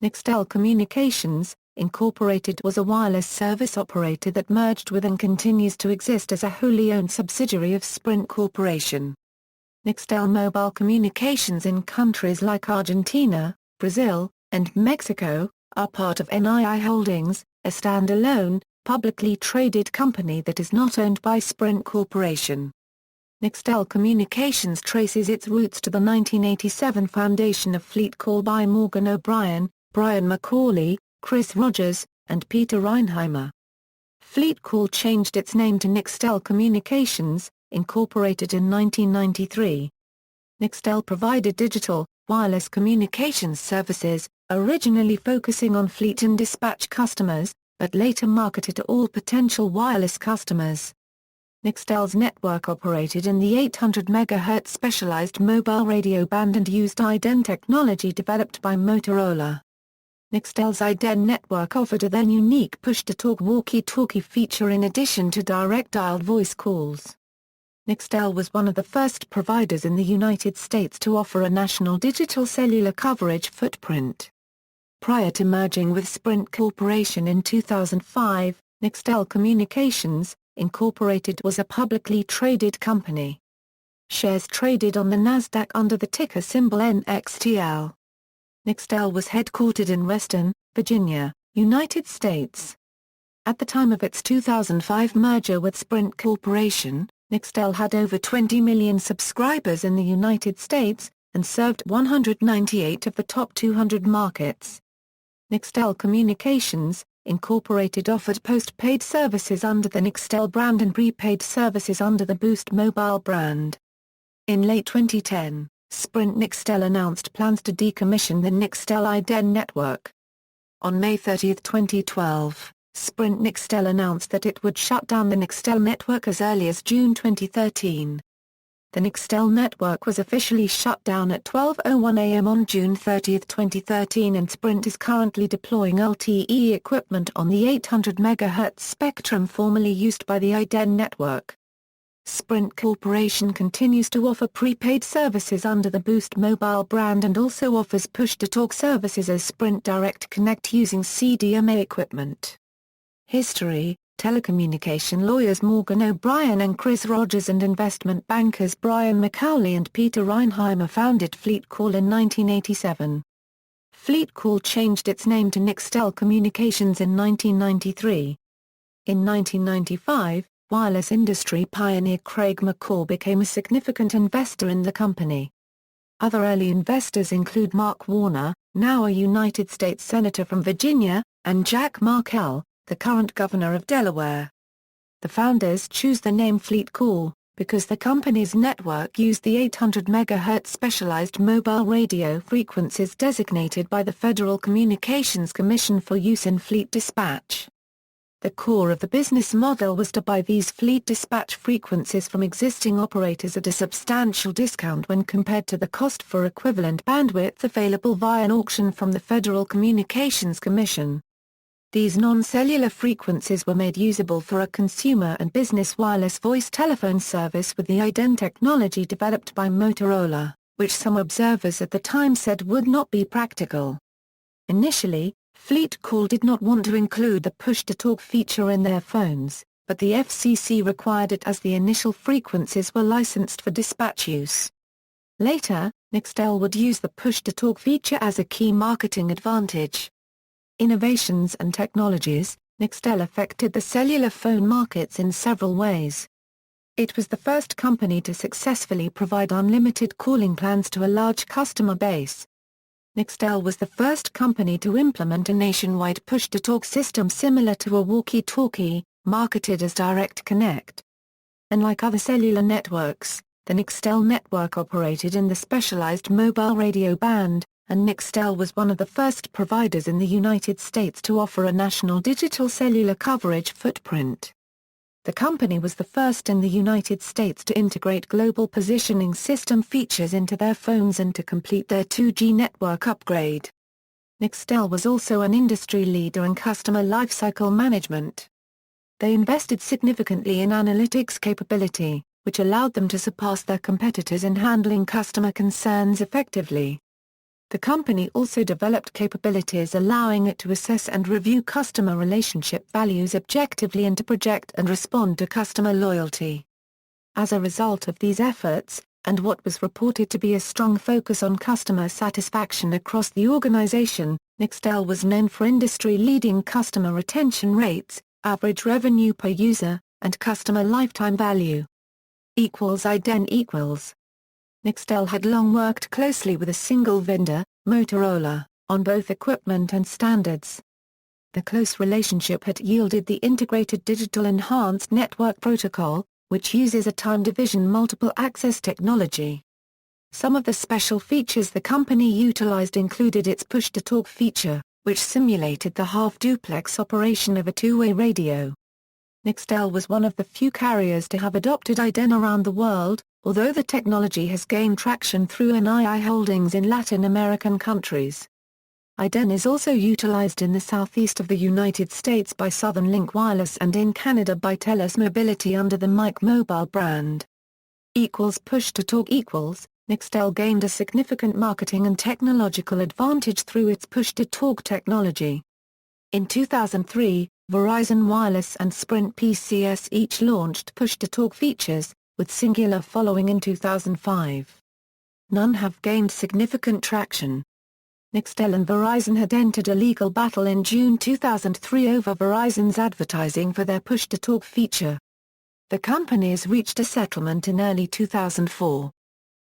Nextel Communications, Incorporated was a wireless service operator that merged with and continues to exist as a wholly owned subsidiary of Sprint Corporation. Nextel Mobile Communications in countries like Argentina, Brazil, and Mexico, are part of NII Holdings, a standalone, publicly traded company that is not owned by Sprint Corporation. Nextel Communications traces its roots to the 1987 foundation of FleetCall by Morgan O'Brien, Brian McAuley, Chris Rogers, and Peter Reinheimer. FleetCall changed its name to Nextel Communications, Incorporated in 1993. Nextel provided digital, wireless communications services, originally focusing on fleet and dispatch customers, but later marketed to all potential wireless customers. Nextel's network operated in the 800 MHz Specialized Mobile Radio band and used iDEN technology developed by Motorola. Nextel's iDEN network offered a then unique push-to-talk walkie-talkie feature in addition to direct dialed voice calls. Nextel was one of the first providers in the United States to offer a national digital cellular coverage footprint. Prior to merging with Sprint Corporation in 2005, Nextel Communications, Incorporated was a publicly traded company. Shares traded on the Nasdaq under the ticker symbol NXTL. Nextel was headquartered in Reston, Virginia, United States. At the time of its 2005 merger with Sprint Corporation, Nextel had over 20 million subscribers in the United States, and served 198 of the top 200 markets. Nextel Communications, Incorporated offered post-paid services under the Nextel brand and prepaid services under the Boost Mobile brand. In late 2010, Sprint Nextel announced plans to decommission the Nextel iDEN network. On May 30, 2012, Sprint Nextel announced that it would shut down the Nextel network as early as June 2013. The Nextel network was officially shut down at 12:01 a.m. on June 30, 2013, and Sprint is currently deploying LTE equipment on the 800 MHz spectrum formerly used by the iDEN network. Sprint Corporation continues to offer prepaid services under the Boost Mobile brand and also offers push-to-talk services as Sprint Direct Connect using CDMA equipment. History: Telecommunication lawyers Morgan O'Brien and Chris Rogers and investment bankers Brian McAuley and Peter Reinheimer founded FleetCall in 1987. FleetCall changed its name to Nextel Communications in 1993. In 1995, wireless industry pioneer Craig McCaw became a significant investor in the company. Other early investors include Mark Warner, now a United States Senator from Virginia, and Jack Markell, the current governor of Delaware. The founders choose the name FleetCall because the company's network used the 800 MHz specialized mobile radio frequencies designated by the Federal Communications Commission for use in fleet dispatch. The core of the business model was to buy these fleet dispatch frequencies from existing operators at a substantial discount when compared to the cost for equivalent bandwidth available via an auction from the Federal Communications Commission. These non-cellular frequencies were made usable for a consumer and business wireless voice telephone service with the iDEN technology developed by Motorola, which some observers at the time said would not be practical. Initially, FleetCall did not want to include the push-to-talk feature in their phones, but the FCC required it as the initial frequencies were licensed for dispatch use. Later, Nextel would use the push-to-talk feature as a key marketing advantage. Innovations and technologies: Nextel affected the cellular phone markets in several ways. It was the first company to successfully provide unlimited calling plans to a large customer base. Nextel was the first company to implement a nationwide push-to-talk system similar to a walkie-talkie, marketed as Direct Connect. Unlike other cellular networks, the Nextel network operated in the specialized mobile radio band, and Nextel was one of the first providers in the United States to offer a national digital cellular coverage footprint. The company was the first in the United States to integrate global positioning system features into their phones and to complete their 2G network upgrade. Nextel was also an industry leader in customer lifecycle management. They invested significantly in analytics capability, which allowed them to surpass their competitors in handling customer concerns effectively. The company also developed capabilities allowing it to assess and review customer relationship values objectively and to project and respond to customer loyalty. As a result of these efforts, and what was reported to be a strong focus on customer satisfaction across the organization, Nextel was known for industry-leading customer retention rates, average revenue per user, and customer lifetime value. iDEN Nextel had long worked closely with a single vendor, Motorola, on both equipment and standards. The close relationship had yielded the Integrated Digital Enhanced Network Protocol, which uses a time division multiple access technology. Some of the special features the company utilized included its push-to-talk feature, which simulated the half-duplex operation of a two-way radio. Nextel was one of the few carriers to have adopted iDEN around the world, although the technology has gained traction through NII Holdings in Latin American countries. iDEN is also utilized in the southeast of the United States by Southern Link Wireless and in Canada by TELUS Mobility under the Mobile brand. Push-to-talk Nextel gained a significant marketing and technological advantage through its push-to-talk technology. In 2003, Verizon Wireless and Sprint PCS each launched push-to-talk features, with Singular following in 2005. None have gained significant traction. Nextel and Verizon had entered a legal battle in June 2003 over Verizon's advertising for their push-to-talk feature. The companies reached a settlement in early 2004.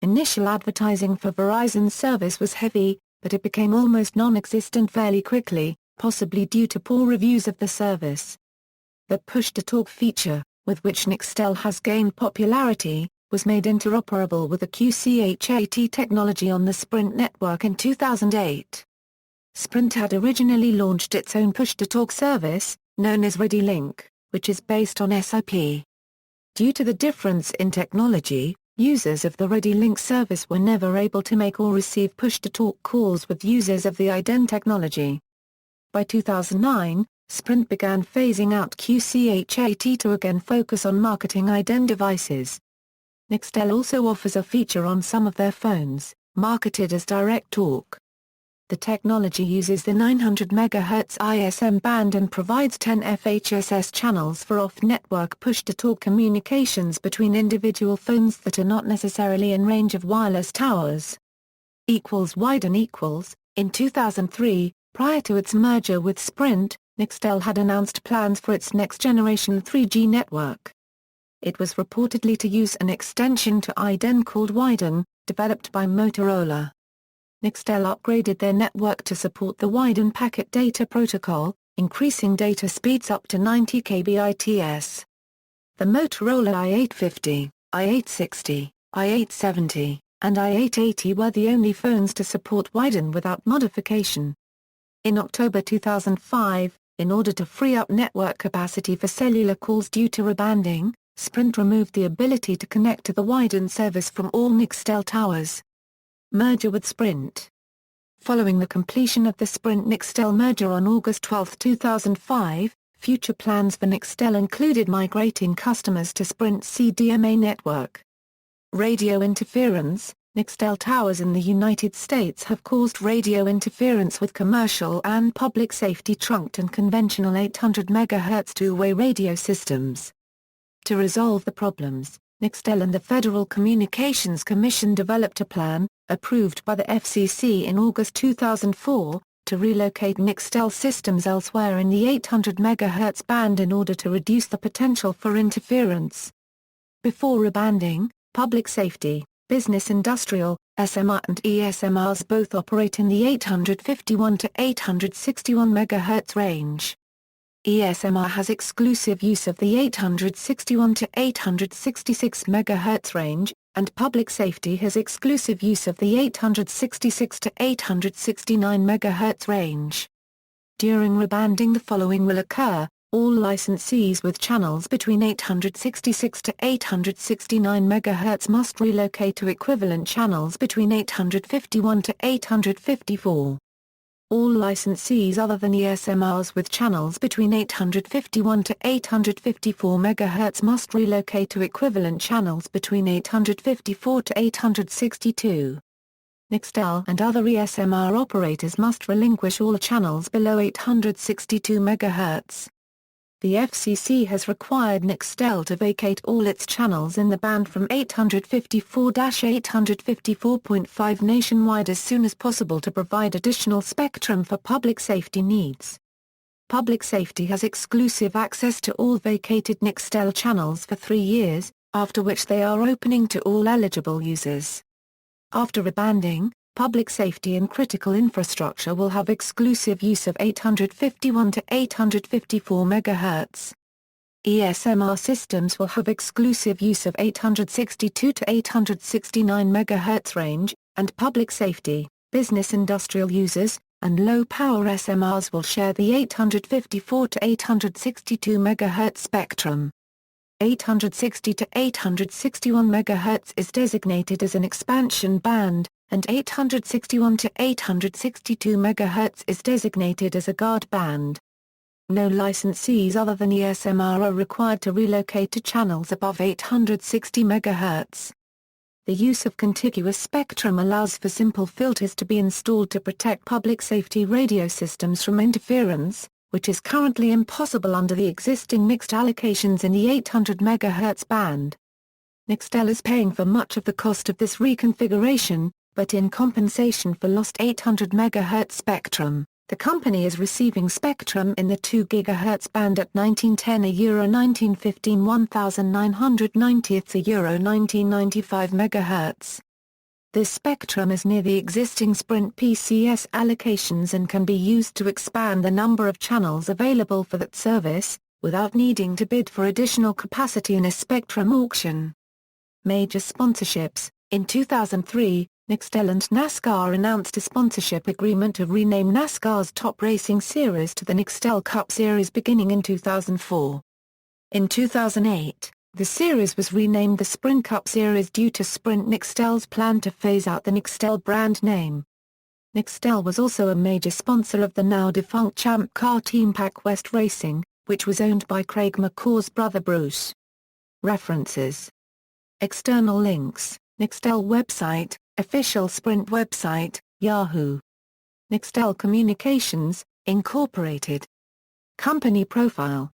Initial advertising for Verizon's service was heavy, but it became almost non-existent fairly quickly, possibly due to poor reviews of the service. The push-to-talk feature, with which Nextel has gained popularity, was made interoperable with the QCHAT technology on the Sprint network in 2008. Sprint had originally launched its own push-to-talk service, known as ReadyLink, which is based on SIP. Due to the difference in technology, users of the ReadyLink service were never able to make or receive push-to-talk calls with users of the iDEN technology. By 2009, Sprint began phasing out QCHAT to again focus on marketing iDEN devices. Nextel also offers a feature on some of their phones, marketed as Direct Talk. The technology uses the 900 MHz ISM band and provides 10 FHSS channels for off-network push-to-talk communications between individual phones that are not necessarily in range of wireless towers. iDEN In 2003, prior to its merger with Sprint, Nextel had announced plans for its next-generation 3G network. It was reportedly to use an extension to iDEN called iDEN, developed by Motorola. Nextel upgraded their network to support the iDEN packet data protocol, increasing data speeds up to 90 kbps. The Motorola i850, i860, i870, and i880 were the only phones to support iDEN without modification. In October 2005, in order to free up network capacity for cellular calls due to rebanding, Sprint removed the ability to connect to the iDEN service from all Nextel towers. Merger with Sprint. Following the completion of the Sprint-Nextel merger on August 12, 2005, future plans for Nextel included migrating customers to Sprint's CDMA network. Radio interference. Nextel towers in the United States have caused radio interference with commercial and public safety trunked and conventional 800 MHz two-way radio systems. To resolve the problems, Nextel and the Federal Communications Commission developed a plan, approved by the FCC in August 2004, to relocate Nextel systems elsewhere in the 800 MHz band in order to reduce the potential for interference. Before rebanding, public safety, business industrial, SMR and ESMRs both operate in the 851 to 861 MHz range. ESMR has exclusive use of the 861 to 866 MHz range, and public safety has exclusive use of the 866 to 869 MHz range. During rebanding the following will occur: all licensees with channels between 866 to 869 MHz must relocate to equivalent channels between 851 to 854. All licensees other than ESMRs with channels between 851 to 854 MHz must relocate to equivalent channels between 854 to 862. Nextel and other ESMR operators must relinquish all channels below 862 MHz. The FCC has required Nextel to vacate all its channels in the band from 854-854.5 nationwide as soon as possible to provide additional spectrum for public safety needs. Public safety has exclusive access to all vacated Nextel channels for 3 years, after which they are opening to all eligible users. After rebanding, public safety and critical infrastructure will have exclusive use of 851 to 854 MHz. ESMR systems will have exclusive use of 862 to 869 MHz range, and public safety, business industrial users, and low-power SMRs will share the 854 to 862 MHz spectrum. 860 to 861 MHz is designated as an expansion band, and 861 to 862 MHz is designated as a guard band. No licensees other than ESMR are required to relocate to channels above 860 MHz. The use of contiguous spectrum allows for simple filters to be installed to protect public safety radio systems from interference, which is currently impossible under the existing mixed allocations in the 800 MHz band. Nextel is paying for much of the cost of this reconfiguration, but in compensation for lost 800 MHz spectrum, the company is receiving spectrum in the 2 GHz band at €1910 €1915 1990 €1995 MHz. This spectrum is near the existing Sprint PCS allocations and can be used to expand the number of channels available for that service, without needing to bid for additional capacity in a spectrum auction. Major sponsorships. In 2003, Nextel and NASCAR announced a sponsorship agreement to rename NASCAR's top racing series to the Nextel Cup Series beginning in 2004. In 2008, the series was renamed the Sprint Cup Series due to Sprint Nextel's plan to phase out the Nextel brand name. Nextel was also a major sponsor of the now-defunct Champ Car team Pac West Racing, which was owned by Craig McCaw's brother Bruce. References. External links, Nextel website, official Sprint website, Yahoo! Nextel Communications, Incorporated. Company profile.